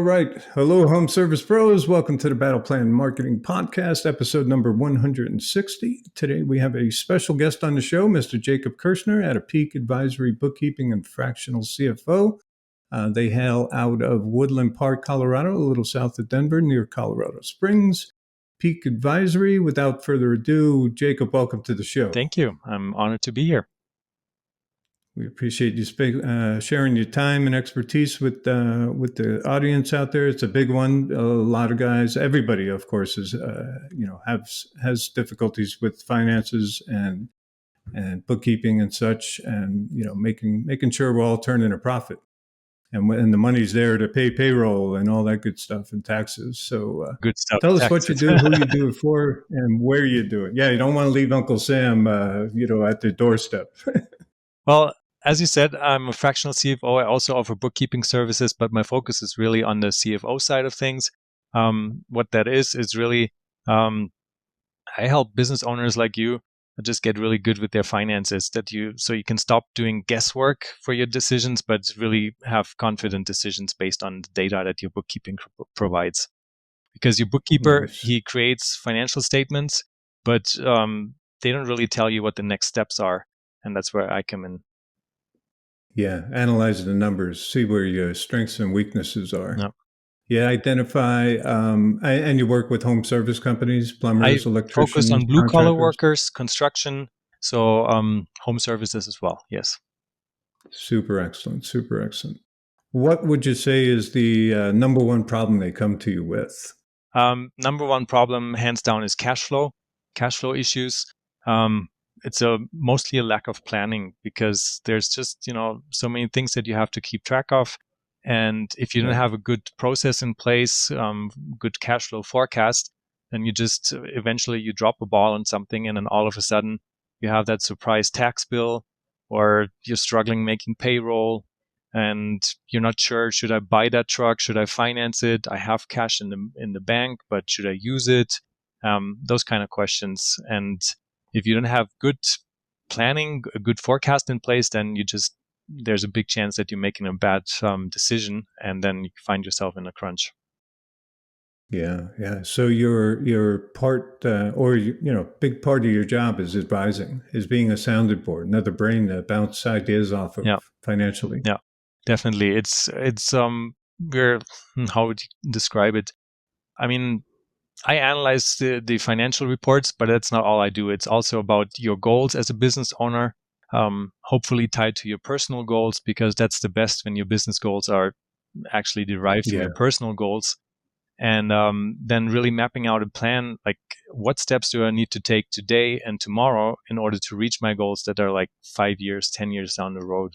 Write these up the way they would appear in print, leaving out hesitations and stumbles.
All right. Hello, Home Service Pros. Welcome to the Battle Plan Marketing Podcast, episode number 160. Today we have a special guest on the show, Mr. Jakob Kirschner at a Peak Advisory Bookkeeping and Fractional CFO. They hail out of Woodland Park, Colorado, a little south of Denver, near Colorado Springs. Peak Advisory. Without further ado, Jakob, welcome to the show. Thank you. I'm honored to be here. We appreciate you sharing your time and expertise with the audience out there. It's a big one. A lot of guys, everybody, of course, is has difficulties with finances and bookkeeping and such, and making sure we're all turning a profit, and the money's there to pay payroll and all that good stuff and taxes. So good stuff. Tell us what you do, who you do it for, and where you do it. Yeah, you don't want to leave Uncle Sam, at the doorstep. Well, as you said, I'm a fractional CFO. I also offer bookkeeping services, but my focus is really on the CFO side of things. What that is really, I help business owners like you just get really good with their finances, so you can stop doing guesswork for your decisions, but really have confident decisions based on the data that your bookkeeping provides. Because your bookkeeper, Nice. He creates financial statements, but they don't really tell you what the next steps are. And that's where I come in. Yeah, analyze the numbers, see where your strengths and weaknesses are. Yep. Yeah, identify, and you work with home service companies, plumbers, electricians. Focus on blue-collar workers, construction, so home services as well, yes. Super excellent, super excellent. What would you say is the number one problem they come to you with? Number one problem, hands down, is cash flow issues. It's mostly a lack of planning, because there's just, so many things that you have to keep track of. And if you don't have a good process in place, good cash flow forecast, then you just eventually you drop a ball on something, and then all of a sudden you have that surprise tax bill, or you're struggling making payroll, and you're not sure, should I buy that truck? Should I finance it? I have cash in the bank, but should I use it? Those kind of questions. And if you don't have good planning, a good forecast in place, then there's a big chance that you're making a bad decision, and then you find yourself in a crunch. Yeah. So your part, big part of your job is advising, is being a sounding board, another brain to bounce ideas off of financially. Yeah, definitely. It's how would you describe it? I mean, I analyze the financial reports, but that's not all I do. It's also about your goals as a business owner, hopefully tied to your personal goals, because that's the best when your business goals are actually derived from your personal goals. And then really mapping out a plan, like what steps do I need to take today and tomorrow in order to reach my goals that are like 5 years, 10 years down the road.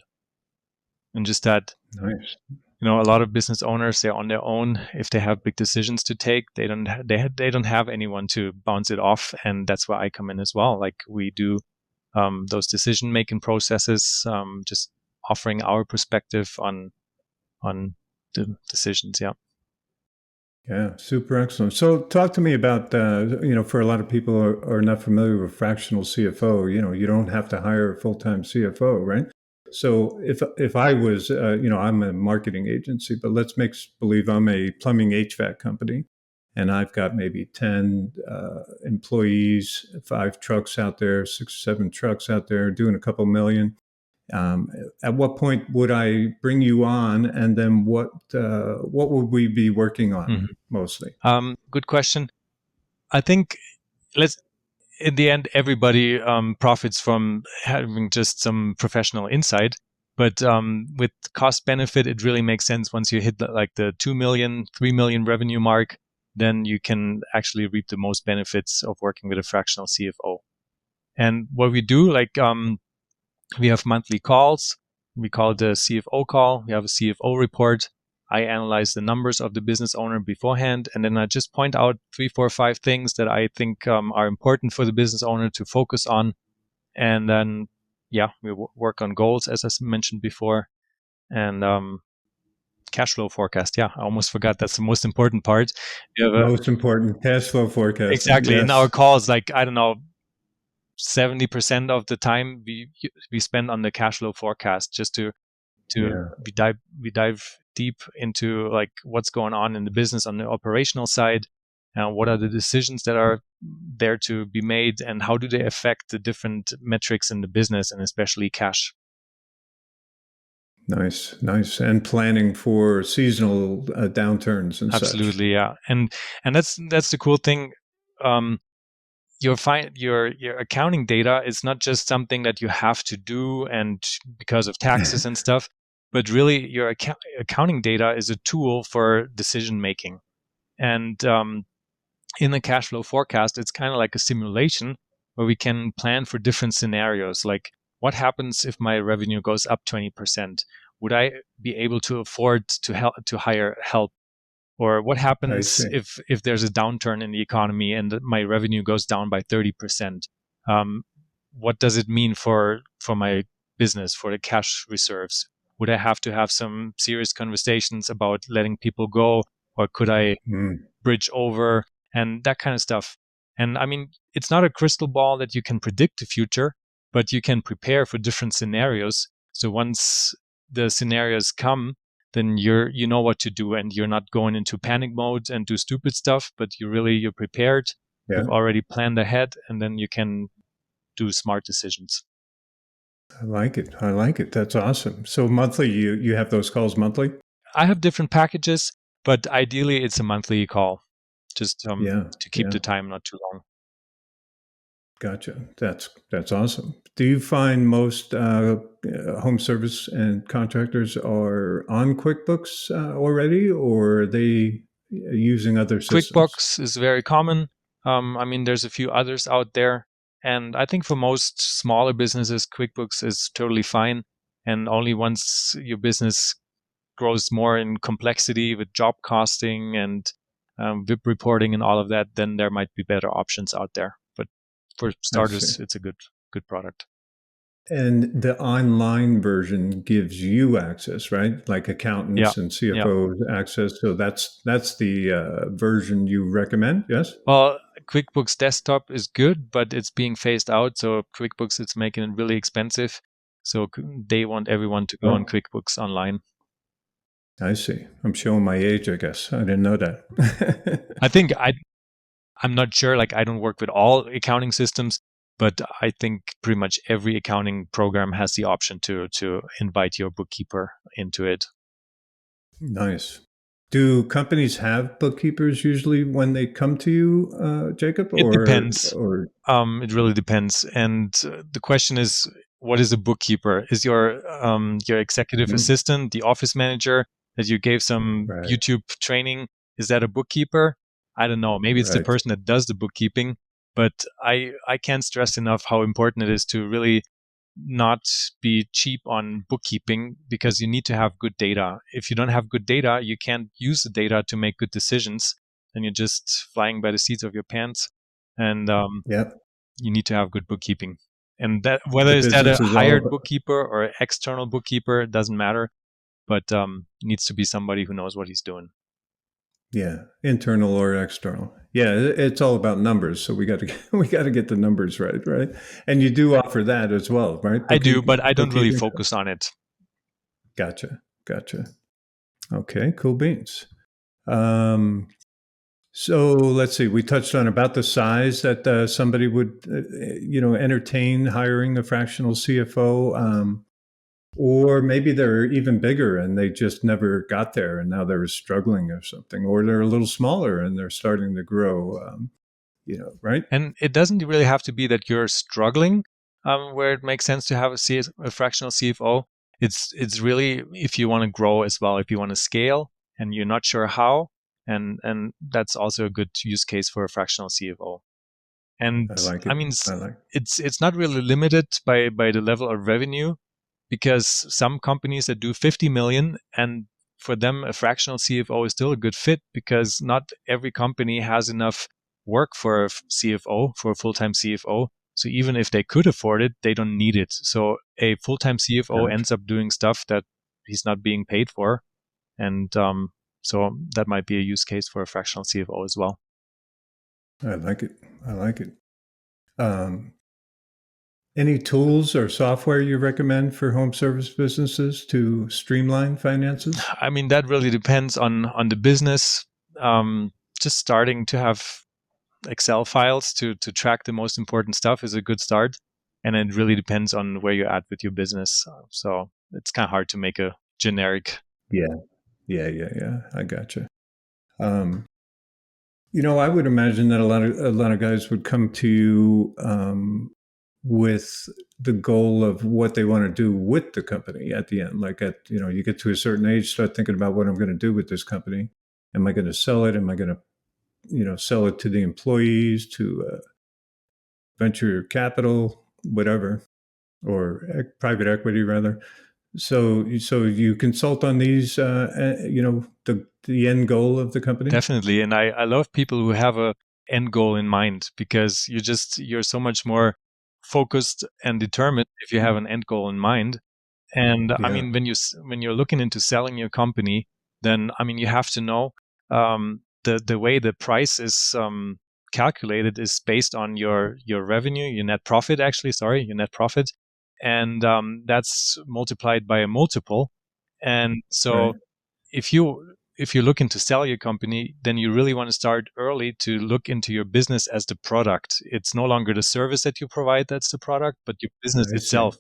And just that. Nice. A lot of business owners, they're on their own. If they have big decisions to take, they don't have anyone to bounce it off, and that's where I come in as well. Like we do those decision-making processes, just offering our perspective on the decisions. Yeah. Yeah, super excellent. So talk to me about, for a lot of people who are not familiar with fractional CFO, you don't have to hire a full-time CFO, right? So if I was, I'm a marketing agency, but let's make believe I'm a plumbing HVAC company, and I've got maybe 10 employees, 5 trucks out there, 6 or 7 trucks out there, doing a couple million. At what point would I bring you on, and then what would we be working on mostly? Good question. I think in the end, everybody profits from having just some professional insight. But with cost benefit, it really makes sense once you hit the 2 million, 3 million revenue mark, then you can actually reap the most benefits of working with a fractional CFO. And what we do, we have monthly calls. We call it the CFO call. We have a CFO report. I analyze the numbers of the business owner beforehand, and then I just point out 3, 4, 5 things that I think are important for the business owner to focus on. And then, we work on goals, as I mentioned before, and cash flow forecast. Yeah, I almost forgot. That's the most important part. Most important, cash flow forecast. Exactly. Yes. In our calls, 70% of the time we spend on the cash flow forecast, just to we dive deep into like what's going on in the business on the operational side, what are the decisions that are there to be made, and how do they affect the different metrics in the business, and especially cash. Nice. And planning for seasonal downturns and Absolutely, such. yeah. And that's the cool thing. Your accounting data is not just something that you have to do and because of taxes and stuff, but really your accounting data is a tool for decision making. And in the cash flow forecast, it's kind of like a simulation where we can plan for different scenarios. Like, what happens if my revenue goes up 20%? Would I be able to afford to hire help? Or what happens if there's a downturn in the economy and my revenue goes down by 30%? What does it mean for my business, for the cash reserves? Would I have to have some serious conversations about letting people go, or could I bridge over, and that kind of stuff? And I mean, it's not a crystal ball that you can predict the future, but you can prepare for different scenarios. So once the scenarios come, then you know what to do, and you're not going into panic mode and do stupid stuff, but you're prepared. Yeah. You've already planned ahead, and then you can do smart decisions. I like it. That's awesome. So monthly, you have those calls monthly? I have different packages, but ideally it's a monthly call, just to keep the time not too long. Gotcha. That's awesome. Do you find most home service and contractors are on QuickBooks already, or are they using other systems? QuickBooks is very common. I mean, there's a few others out there, and I think for most smaller businesses, QuickBooks is totally fine. And only once your business grows more in complexity with job costing and VIP reporting and all of that, then there might be better options out there. But for starters, it's a good product. And the online version gives you access, right? Like accountants and CFOs access. So that's the version you recommend, yes? Well, QuickBooks Desktop is good, but it's being phased out. So QuickBooks, it's making it really expensive. So they want everyone to go on QuickBooks Online. I see. I'm showing my age, I guess. I didn't know that. I think I'm not sure. Like, I don't work with all accounting systems, but I think pretty much every accounting program has the option to invite your bookkeeper into it. Nice. Do companies have bookkeepers usually when they come to you, Jakob? It depends. It really depends. And the question is, what is a bookkeeper? Is your executive assistant, the office manager that you gave some YouTube training, is that a bookkeeper? I don't know. Maybe it's the person that does the bookkeeping. But I can't stress enough how important it is to really not be cheap on bookkeeping, because you need to have good data. If you don't have good data, you can't use the data to make good decisions, and you're just flying by the seats of your pants. And you need to have good bookkeeping. And that, whether is that a hired bookkeeper or external bookkeeper, it doesn't matter. But it needs to be somebody who knows what he's doing. Yeah, internal or external. Yeah, it's all about numbers. So we got to get the numbers right? And you do offer that as well, right? I do, but I don't really focus on it. Gotcha. Okay, cool beans. So let's see. We touched on about the size that somebody would, entertain hiring a fractional CFO. Or maybe they're even bigger and they just never got there and now they're struggling or something. Or they're a little smaller and they're starting to grow, right? And it doesn't really have to be that you're struggling where it makes sense to have a fractional CFO. It's really if you want to grow as well, if you want to scale and you're not sure how, and that's also a good use case for a fractional CFO. And I mean, it's not really limited by the level of revenue, because some companies that do 50 million, and for them a fractional CFO is still a good fit, because not every company has enough work for a CFO, for a full-time CFO. So even if they could afford it, they don't need it. So a full-time CFO ends up doing stuff that he's not being paid for. And so that might be a use case for a fractional CFO as well. I like it. Any tools or software you recommend for home service businesses to streamline finances? I mean, that really depends on the business. Just starting to have Excel files to track the most important stuff is a good start. And it really depends on where you're at with your business. So it's kind of hard to make a generic. Yeah, yeah. I gotcha. Um, I would imagine that a lot of guys would come to you with the goal of what they want to do with the company at the end. Like you get to a certain age, start thinking about what I'm going to do with this company. Am I going to sell it? Am I going to, sell it to the employees, to venture capital, whatever, or private equity rather. So you consult on these, the end goal of the company. Definitely. And I love people who have a end goal in mind, because you're so much more focused and determined if you have an end goal in mind. And I Yeah, mean, when you're looking into selling your company, then I mean, you have to know the way the price is calculated is based on your revenue, your net profit. Actually, sorry, your net profit, and that's multiplied by a multiple. And so, right. if you're looking to sell your company, then you really want to start early to look into your business as the product. It's no longer the service that you provide that's the product, but your business I see. itself.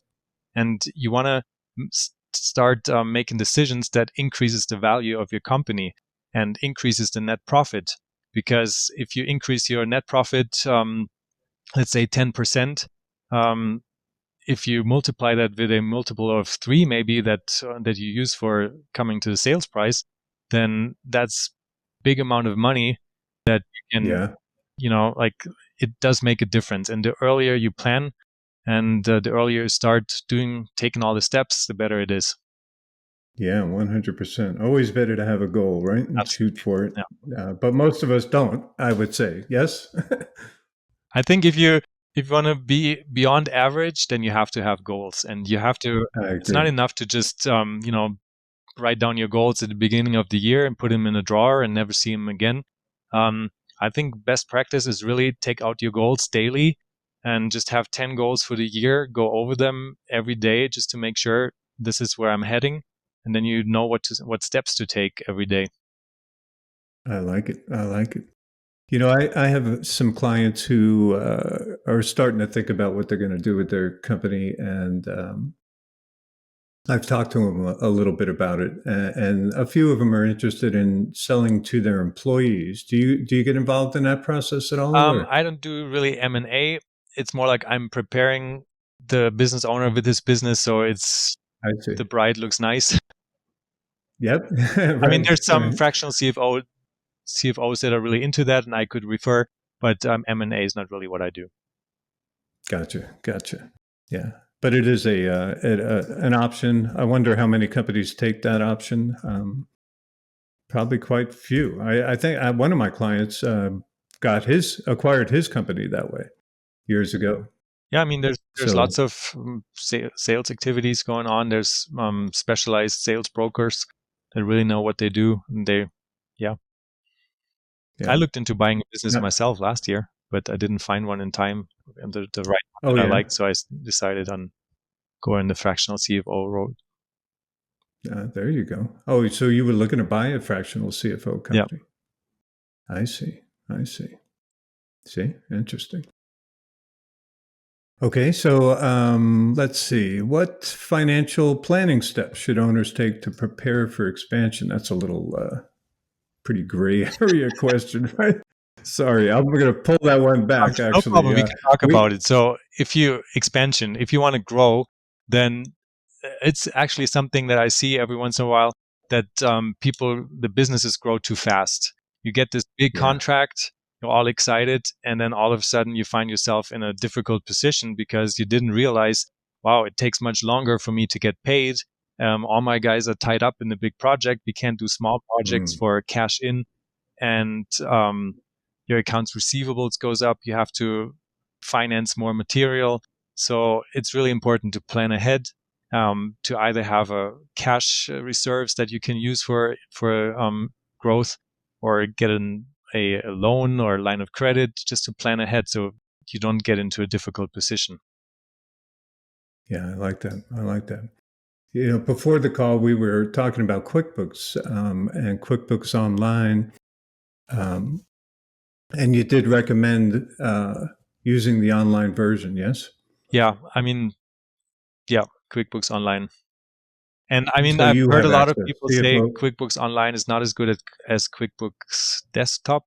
And you want to start making decisions that increases the value of your company and increases the net profit. Because if you increase your net profit, let's say 10%, um, if you multiply that with a multiple of 3, maybe that you use for coming to the sales price, then that's big amount of money that you can, Yeah, like, it does make a difference. And the earlier you plan, and the earlier you start taking all the steps, the better it is. yeah, 100%. Always better to have a goal, right, and shoot Absolutely. for it. Yeah. But most of us don't. I would say yes. I think if you want to be beyond average, then you have to have goals, and you have to. I It's not agree. enough to just write down your goals at the beginning of the year and put them in a drawer and never see them again. Um, I think best practice is really take out your goals daily and just have 10 goals for the year. Go over them every day just to make sure this is where I'm heading, and then you know what steps to take every day. I like it. I like it. I have some clients who are starting to think about what they're going to do with their company, and I've talked to them a little bit about it, and a few of them are interested in selling to their employees. Do you get involved in that process at all, or? I don't do really M&A. It's more like I'm preparing the business owner with his business, so it's I see. the bride looks nice. Yep. I mean, Right. there's some Right. fractional CFOs that are really into that, and I could refer, but M&A is not really what I do. Gotcha. Gotcha. Yeah. But it is an option. I wonder how many companies take that option. Probably quite few. I think one of my clients acquired his company that way years ago. Yeah, I mean, there's So lots of sales activities going on. There's specialized sales brokers that really know what they do, and yeah. I yeah. looked into buying a business Yeah. myself last year, but I didn't find one in time, and the right one Oh that I yeah. liked, so I decided on going the fractional CFO road. There you go. Oh, so you were looking to buy a fractional CFO Yeah. company? I see. I see. See, interesting. Okay, so let's see. What financial planning steps should owners take to prepare for expansion? That's a little pretty gray area question, right? Sorry, I'm going to pull that one back. No Actually, problem. We can talk we about it. So if you want to grow, then it's actually something that I see every once in a while, that the businesses grow too fast. You get this big yeah. contract, you're all excited, and then all of a sudden you find yourself in a difficult position because you didn't realize, wow, it takes much longer for me to get paid. All my guys are tied up in the big project. We can't do small projects Mm, for cash in, and your accounts receivables goes up. You have to finance more material. So it's really important to plan ahead, to either have a cash reserves that you can use for growth, or get a loan or a line of credit, just to plan ahead so you don't get into a difficult position. Yeah, I like that. I like that. Before the call, we were talking about QuickBooks and QuickBooks Online, um, and you did recommend using the online version, yes? Yeah, I mean, yeah, QuickBooks Online. And I mean, So I've you heard a have lot of access. people say CFO, QuickBooks Online is not as good as QuickBooks Desktop.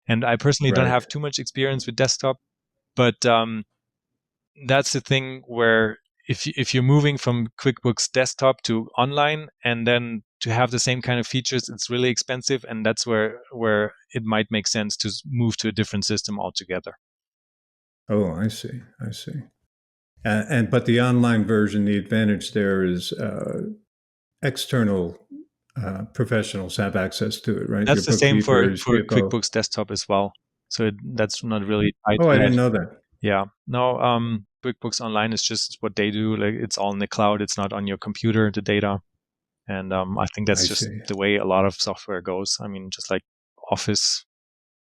And I personally don't right? have too much experience with desktop, but that's the thing where if you're moving from QuickBooks Desktop to online and then to have the same kind of features, it's really expensive, and that's where it might make sense to move to a different system altogether. Oh, I see. I see. But the online version, the advantage there is external professionals have access to it, right? Your That's the same for bookkeeper, CFO. QuickBooks Desktop as well. So that's not really tied Oh, to I that. didn't know that. Yeah. No, QuickBooks Online is just what they do. Like, it's all in the cloud. It's not on your computer, the data. And I think that's I just see. the way a lot of software goes. I mean, just like Office,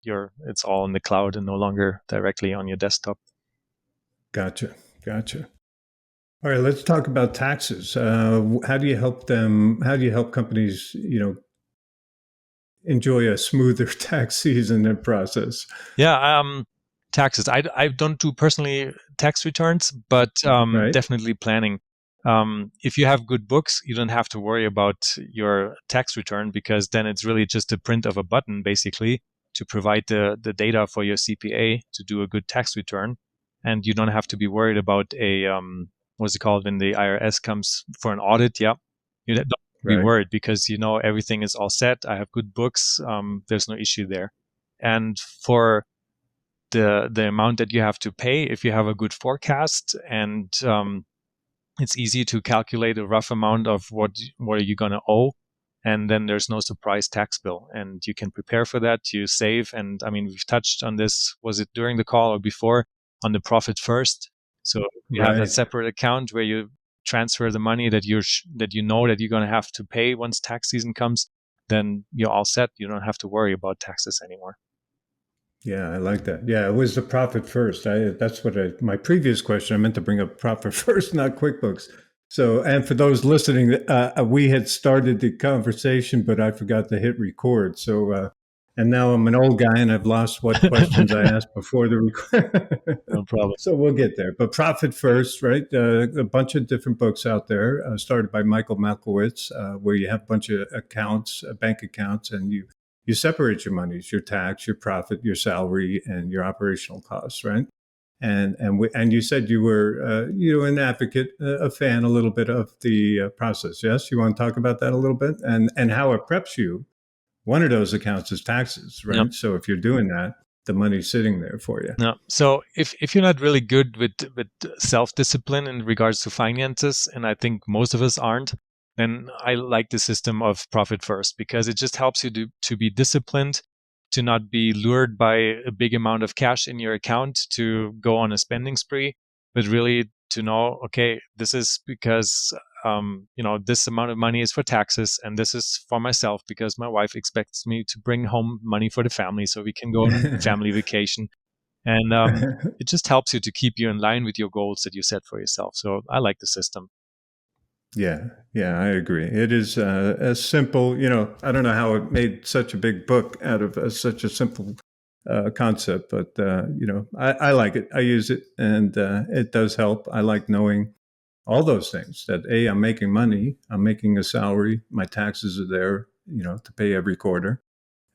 it's all in the cloud and no longer directly on your desktop. Gotcha. Gotcha. All right, let's talk about taxes. How do you help them? How do you help companies, enjoy a smoother tax season and process? Yeah. Taxes. I don't do personally tax returns, but Right? definitely planning. If you have good books, you don't have to worry about your tax return, because then it's really just a print of a button, basically, to provide the data for your CPA to do a good tax return. And you don't have to be worried about what's it called when the IRS comes for an audit. Yeah. You don't have to be Right. worried because everything is all set. I have good books. There's no issue there. And for the amount that you have to pay, if you have a good forecast, and it's easy to calculate a rough amount of what are you going to owe, and then there's no surprise tax bill, and you can prepare for that. You save. And I mean, we've touched on this, was it during the call or before, on the profit first. So you have that Right. separate account where you transfer the money that that you're going to have to pay once tax season comes. Then you're all set. You don't have to worry about taxes anymore. Yeah, I like that. Yeah, it was the profit first. That's what my previous question, I meant to bring up profit first, not QuickBooks. So, and for those listening, we had started the conversation, but I forgot to hit record. So, and now I'm an old guy and I've lost what questions I asked before the record. No problem. So we'll get there. But profit first, right? A bunch of different books out there, started by Michael Malkowitz, where you have a bunch of accounts, bank accounts, and you separate your monies, your tax, your profit, your salary, and your operational costs, right? And you said you were an advocate, a fan, a little bit of the process. Yes, you want to talk about that a little bit and how it preps you. One of those accounts is taxes, Yep. right? So if you're doing that, the money's sitting there for you. No. So if you're not really good with self discipline in regards to finances, and I think most of us aren't, then I like the system of profit first, because it just helps you to be disciplined, to not be lured by a big amount of cash in your account to go on a spending spree, but really to know, okay, this is because this amount of money is for taxes, and this is for myself because my wife expects me to bring home money for the family so we can go on family vacation. And it just helps you to keep you in line with your goals that you set for yourself. So I like the system. Yeah, yeah, I agree. It is as simple. I don't know how it made such a big book out of such a simple concept, but I like it. I use it, and it does help. I like knowing all those things. That I'm making money, I'm making a salary, my taxes are there, to pay every quarter,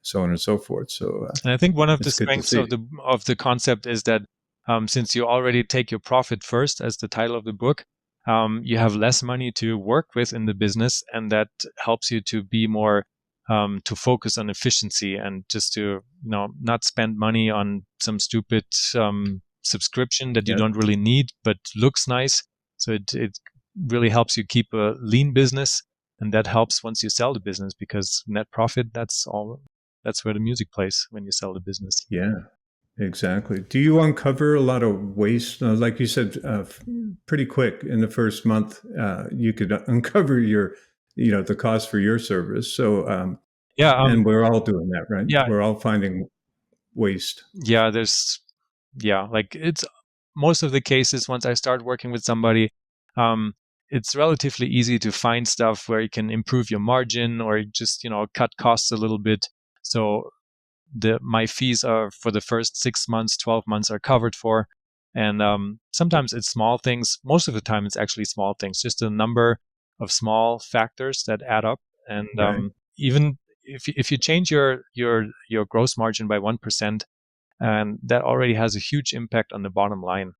so on and so forth. So And I think one of the it's good to strengths see. of the concept is that since you already take your profit first as the title of the book, you have less money to work with in the business, and that helps you to be more to focus on efficiency, and just to not spend money on some stupid subscription that you Yeah, don't really need but looks nice. So it really helps you keep a lean business, and that helps once you sell the business, because net profit, that's where the music plays when you sell the business. yeah. Exactly. Do you uncover a lot of waste? Like you said, pretty quick in the first month, you could uncover the cost for your service. So, Yeah, and we're all doing that, right? yeah, We're all finding waste. yeah. Like, it's most of the cases. Once I start working with somebody, it's relatively easy to find stuff where you can improve your margin or just, cut costs a little bit. So my fees are for the first 6 months, 12 months are covered for. And sometimes it's small things. Most of the time, it's actually small things, just a number of small factors that add up. And Right. even if you change your gross margin by 1%, and that already has a huge impact on the bottom line.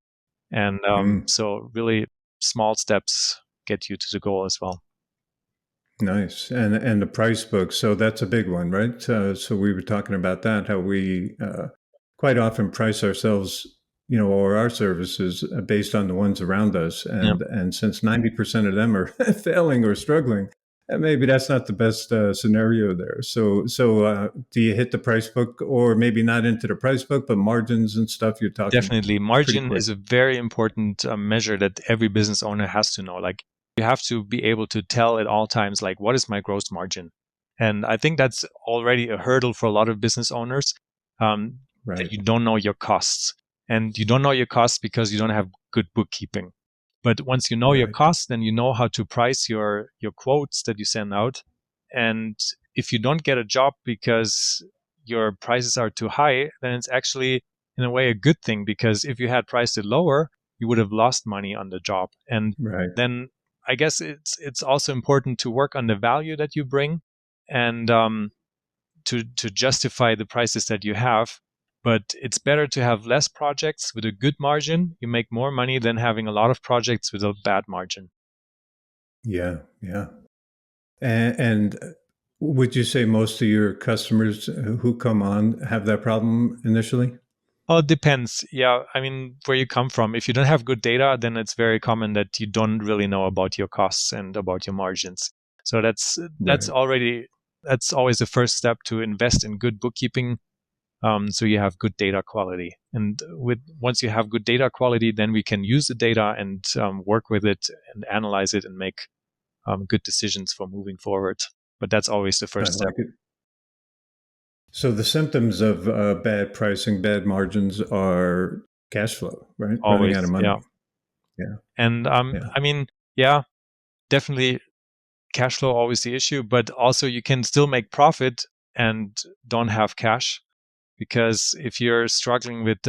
And Mm. so really small steps get you to the goal as well. Nice. And the price book. So that's a big one, right? So we were talking about that, how we quite often price ourselves, or our services based on the ones around us. Yeah. And since 90% of them are failing or struggling, maybe that's not the best scenario there. So do you hit the price book, or maybe not into the price book, but margins and stuff, you're talking Definitely. pretty Margin quick? is a very important measure that every business owner has to know. Like, you have to be able to tell at all times, like, what is my gross margin? And I think that's already a hurdle for a lot of business owners, that Right. you don't know your costs. And you don't know your costs because you don't have good bookkeeping. But once you know your Right. costs, then you know how to price your quotes that you send out. And if you don't get a job because your prices are too high, then it's actually in a way a good thing, because if you had priced it lower, you would have lost money on the job. And Right. then I guess it's also important to work on the value that you bring, and to justify the prices that you have. But it's better to have less projects with a good margin. You make more money than having a lot of projects with a bad margin. Yeah. Yeah. And would you say most of your customers who come on have that problem initially? Oh, it depends. Yeah, I mean, where you come from. If you don't have good data, then it's very common that you don't really know about your costs and about your margins. So Right. that's always the first step, to invest in good bookkeeping, so you have good data quality. And once you have good data quality, then we can use the data and work with it and analyze it and make good decisions for moving forward. But that's always the I first step. like it. So the symptoms of bad pricing, bad margins are cash flow, right? Running out Always, of money. yeah. Yeah. And Yeah. I mean, yeah, definitely cash flow always the issue, but also you can still make profit and don't have cash. Because if you're struggling with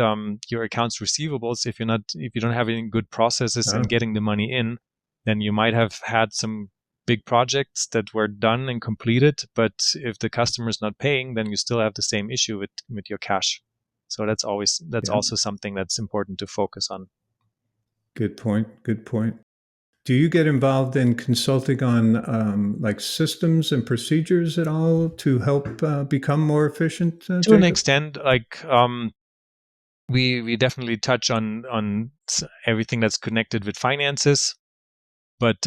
your accounts receivables, if you don't have any good processes in Oh, getting the money in, then you might have had some big projects that were done and completed, but if the customer's not paying, then you still have the same issue with your cash. So that's yeah. also something that's important to focus on. Good point. Good point. Do you get involved in consulting on like systems and procedures at all to help become more efficient, To an Jacob? extent, like, we definitely touch on everything that's connected with finances, but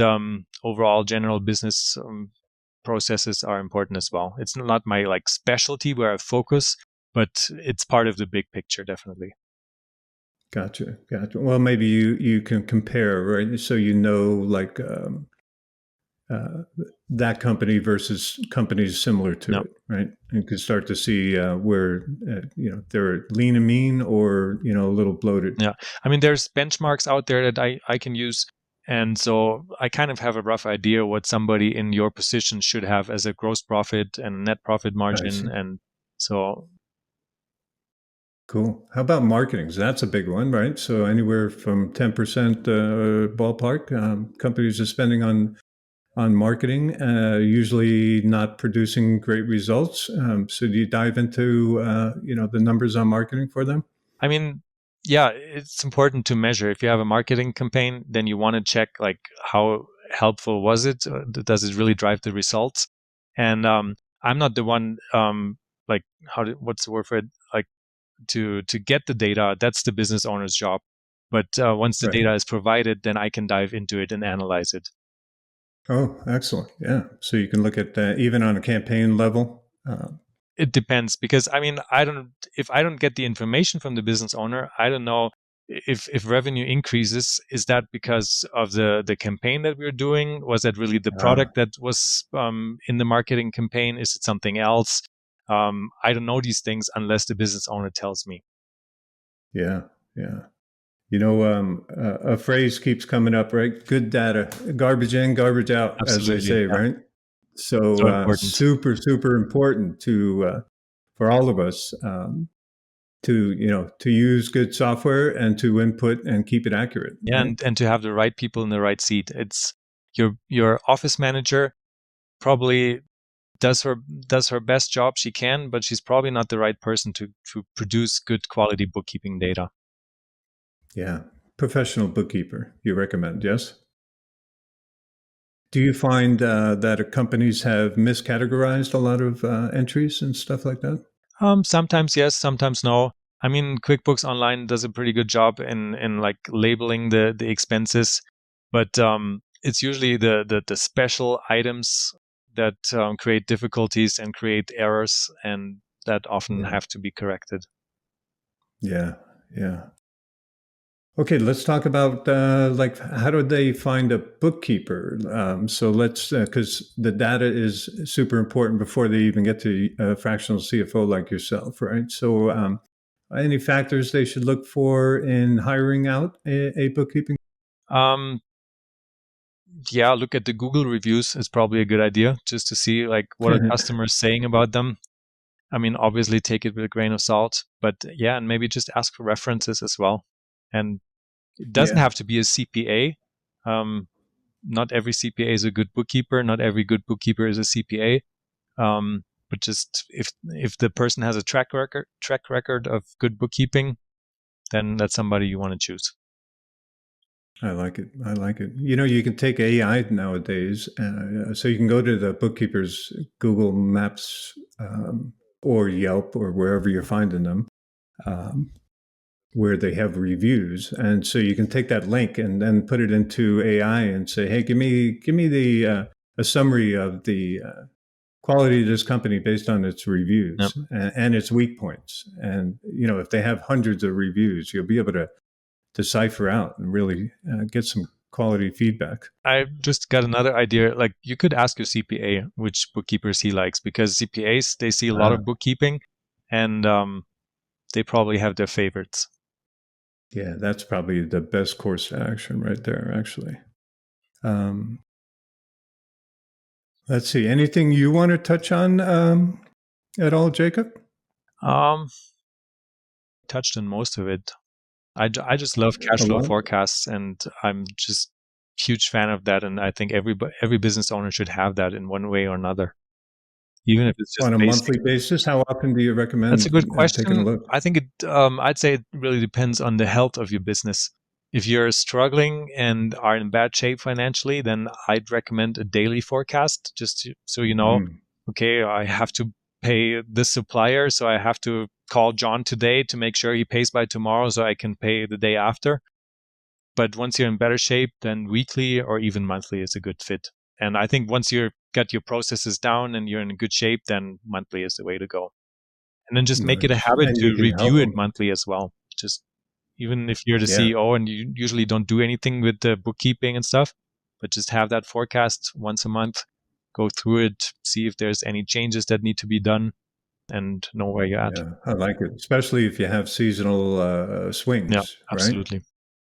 overall general business processes are important as well. It's not my like specialty where I focus, but it's part of the big picture, definitely. Gotcha. Gotcha. Well, maybe you can compare, right? So like uh, that company versus companies similar to No, it, right? And you can start to see where they're lean and mean, or a little bloated. yeah. I mean, there's benchmarks out there that I can use. And so I kind of have a rough idea what somebody in your position should have as a gross profit and net profit I margin. see. And so, Cool. How about marketing? So that's a big one, right? So anywhere from 10% ballpark, companies are spending on marketing, usually not producing great results. So do you dive into the numbers on marketing for them? I mean, yeah, it's important to measure. If you have a marketing campaign, then you want to check, like, how helpful was it? Does it really drive the results? And I'm not the one, like, what's the word for it? Like, to get the data. That's the business owner's job. But once the Right. data is provided, then I can dive into it and analyze it. Oh, excellent. Yeah. So you can look at even on a campaign level. It depends, because I mean, if I don't get the information from the business owner, I don't know if revenue increases. Is that because of the campaign that we're doing? Was that really the Uh, product that was in the marketing campaign? Is it something else? I don't know these things unless the business owner tells me. yeah. Yeah. A phrase keeps coming up, right? Good data, garbage in, garbage out, as they Absolutely. say, Yeah. right? So So important. super, super important to for all of us to use good software and to input and keep it accurate, Yeah, right? and to have the right people in the right seat. It's your office manager probably does her best job she can, but she's probably not the right person to produce good quality bookkeeping data. Yeah, professional bookkeeper you recommend, yes? Do you find that companies have miscategorized a lot of entries and stuff like that? Sometimes yes, sometimes no. I mean, QuickBooks Online does a pretty good job in like labeling the expenses, but it's usually the special items that create difficulties and create errors, and that often Yeah, have to be corrected. yeah, yeah. Okay, let's talk about like how do they find a bookkeeper? So let's because the data is super important before they even get to a fractional CFO like yourself, right? So any factors they should look for in hiring out a bookkeeping? Um, yeah, look at the Google reviews is probably a good idea just to see like what are customers saying about them. I mean, obviously take it with a grain of salt, but yeah, and maybe just ask for references as well. And it doesn't Yeah, have to be a CPA. Um, not every CPA is a good bookkeeper. Not every good bookkeeper is a CPA. But just if the person has a track record of good bookkeeping, then that's somebody you want to choose. I like it. I like it. You can take AI nowadays, so you can go to the bookkeeper's Google Maps or Yelp or wherever you're finding them, um, where they have reviews, and so you can take that link and then put it into AI and say, "Hey, give me the a summary of the quality of this company based on its Yep. reviews and its weak points." And if they have hundreds of reviews, you'll be able to decipher out and really get some quality feedback. I just got another idea. Like you could ask your CPA which bookkeepers he likes, because CPAs, they see a lot Ah, of bookkeeping, and they probably have their favorites. yeah, that's probably the best course of action right there, actually. Um, let's see. Anything you want to touch on at all, Jacob? Um, Touched on most of it. I just love cash A flow lot forecasts, and I'm just huge fan of that. And I think every business owner should have that in one way or another, even if it's just on a basic. monthly basis. How often do you That's a recommend good taking a question. look? I think I'd say it really depends on the health of your business. If you're struggling and are in bad shape financially, then I'd recommend a daily forecast, so you know, Mm, okay, I have to pay this supplier, so I have to call John today to make sure he pays by tomorrow so I can pay the day after. But once you're in better shape, then weekly or even monthly is a good fit. And I think once you've got your processes down and you're in good shape, then monthly is the way to go. And then just make it a nice. habit And you to can review help it them. monthly as well. Just even if you're the Yeah, CEO and you usually don't do anything with the bookkeeping and stuff, but just have that forecast once a month, go through it, see if there's any changes that need to be done, and know where you're at. yeah. I like it, especially if you have seasonal Yeah, swings, right? absolutely.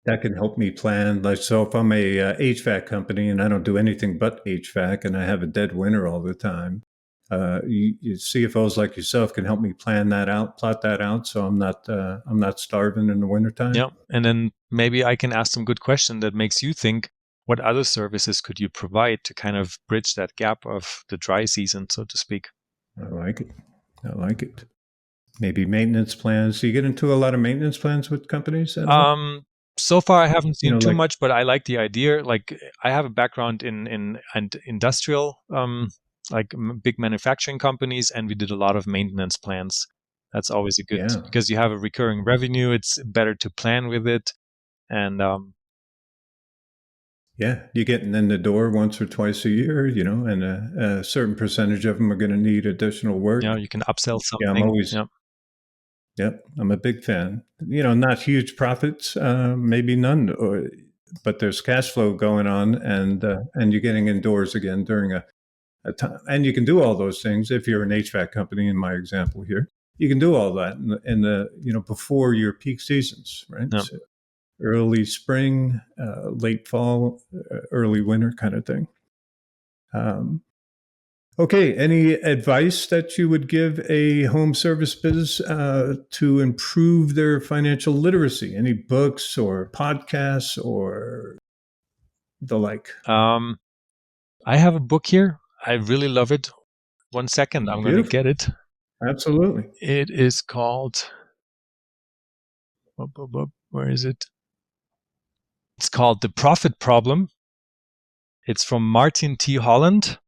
That can help me plan. Like, so if I'm a HVAC company and I don't do anything but HVAC and I have a dead winter all the time, CFOs like yourself can help me plan that out, plot that out, so I'm not starving in the wintertime. Yeah. And then maybe I can ask some good question that makes you think, what other services could you provide to kind of bridge that gap of the dry season, so to speak? I like it. I like it. Maybe maintenance plans. Do you get into a lot of maintenance plans with companies at all? Um, so far, I haven't seen too Like, much, but I like the idea. Like, I have a background in and industrial, like big manufacturing companies, and we did a lot of maintenance plans. That's always a good, yeah, because you have a recurring revenue. It's better to plan with it, and yeah. You're getting in the door once or twice a year, and a certain percentage of them are going to need additional work. you can upsell Yeah, I'm something. always Yeah, Yep, I'm a big fan. Not huge profits, maybe none, but there's cash flow going on, and you're getting indoors again during a time, and you can do all those things if you're an HVAC company. In my example here, you can do all that in the before your peak seasons, right? yeah. So, early spring, late fall, early winter kind of thing. Okay, any advice that you would give a home service business to improve their financial literacy? Any books or podcasts or the like? I have a book here. I really love it. 1 second, I'm going to Beautiful. get it. Absolutely. It is called, where is it? It's called The Profit Problem. It's from Martin T. Holland.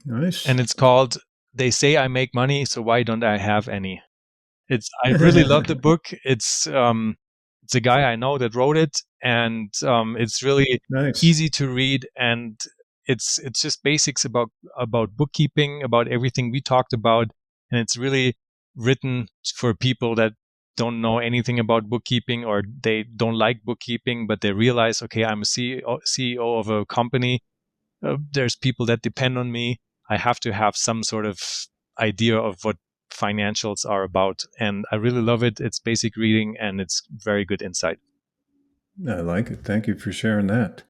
Nice. And it's called They Say I Make Money, So Why Don't I Have Any? I really love the book. It's a guy I know that wrote it, and it's really Nice. easy to read, and it's just basics about bookkeeping, about everything we talked about, and it's really written for people that don't know anything about bookkeeping, or they don't like bookkeeping, but they realize, okay, I'm a CEO of a company. There's people that depend on me. I have to have some sort of idea of what financials are about, and I really love it. It's basic reading and it's very good insight. I like it. Thank you for sharing that.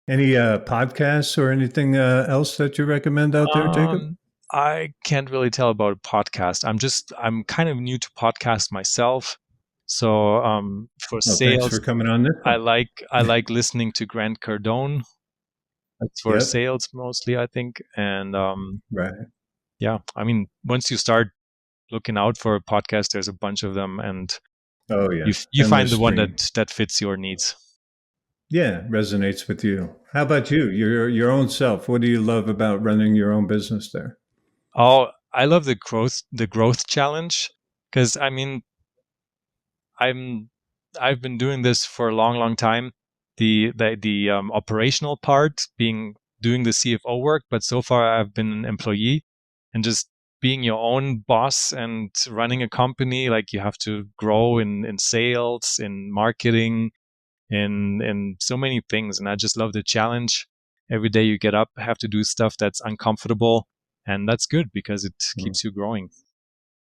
Any podcasts or anything else that you recommend out there, Jakob? I can't really tell about a podcast. I'm kind of new to podcast myself. So for Well, thanks sales, for coming on this I one. like listening to Grant Cardone. That's for Yep. sales mostly, I think. And Right. yeah, I mean, once you start looking out for a podcast, there's a bunch of them, and Oh yeah. you find Endless the one stream. that fits your needs. Yeah, resonates with you. How about you? Your own self. What do you love about running your own business there? Oh, I love the growth challenge, because I mean, I've been doing this for a long time. The operational part being doing the CFO work, but so far I've been an employee, and just being your own boss and running a company, like you have to grow in sales, in marketing, in so many things. And I just love the challenge. Every day you get up, have to do stuff that's uncomfortable, and that's good because it keeps you growing.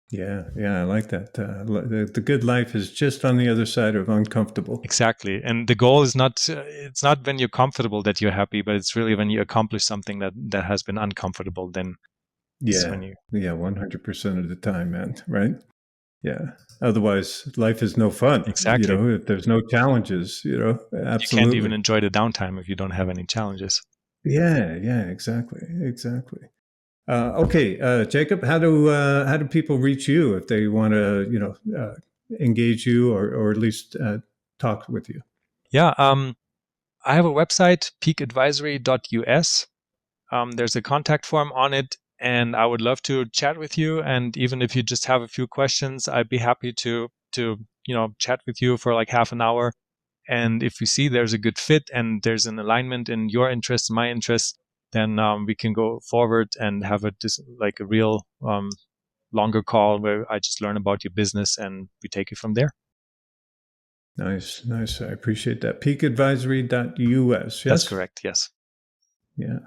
Yeah, I like that. The good life is just on the other side of uncomfortable. Exactly. And the goal is not, it's not when you're comfortable that you're happy, but it's really when you accomplish something that has been uncomfortable, then it's when you. 100% of the time, man. Right? Yeah. Otherwise, life is no fun. Exactly. If there's no challenges, You can't even absolutely. enjoy the downtime if you don't have any challenges. Yeah, exactly. Okay, Jakob, how do people reach you if they want to, engage you or at least talk with you? Yeah. I have a website, peakadvisory.us. There's a contact form on it, and I would love to chat with you. And even if you just have a few questions, I'd be happy to chat with you for like half an hour. And if you see there's a good fit and there's an alignment in your interests, my interests, then we can go forward and have a real longer call where I just learn about your business and we take it from there. Nice. I appreciate that. Peakadvisory.us. That's Yes. correct. Yes. Yeah.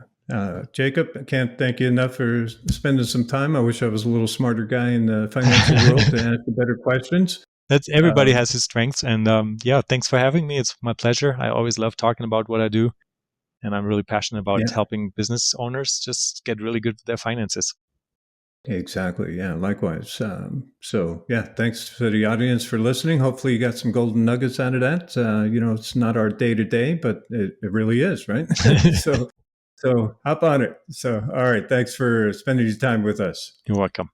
Jakob, I can't thank you enough for spending some time. I wish I was a little smarter guy in the financial world to ask the better questions. That's everybody has his strengths, and yeah, thanks for having me. It's my pleasure. I always love talking about what I do, and I'm really passionate about Yeah, helping business owners just get really good with their finances. exactly. Yeah, likewise. So, yeah, thanks to the audience for listening. Hopefully, you got some golden nuggets out of that. It's not our day to day, but it really is, right? So hop on it. So, all right. Thanks for spending your time with us. You're welcome.